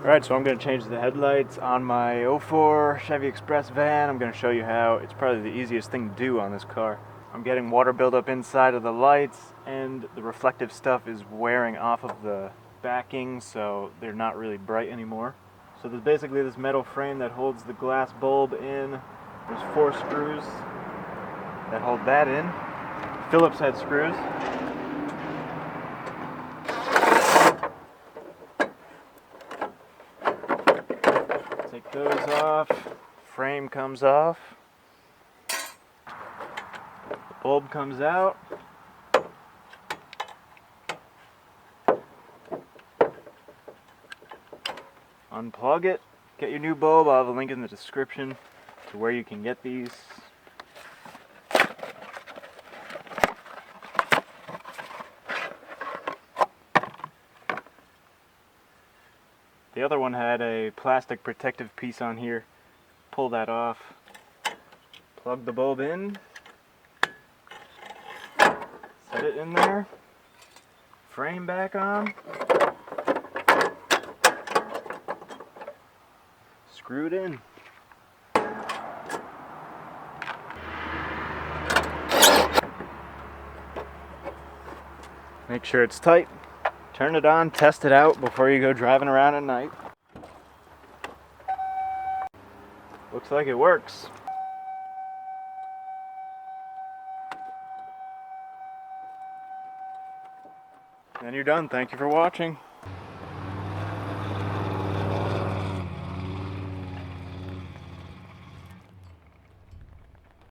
Alright, so I'm going to change the headlights on my '04 Chevy Express van. I'm going to show you how. It's probably the easiest thing to do on this car. I'm getting water buildup inside of the lights, and the reflective stuff is wearing off of the backing, so they're not really bright anymore. So there's basically this metal frame that holds the glass bulb in. There's 4 screws that hold that in. Phillips head screws. Take those off. Frame comes off. The bulb comes out. Unplug it. Get your new bulb. I'll have a link in the description to where you can get these. The other one had a plastic protective piece on here. Pull that off. Plug the bulb in. Set it in there. Frame back on. Screw it in. Make sure it's tight. Turn it on, test it out before you go driving around at night. Looks like it works. And you're done. Thank you for watching.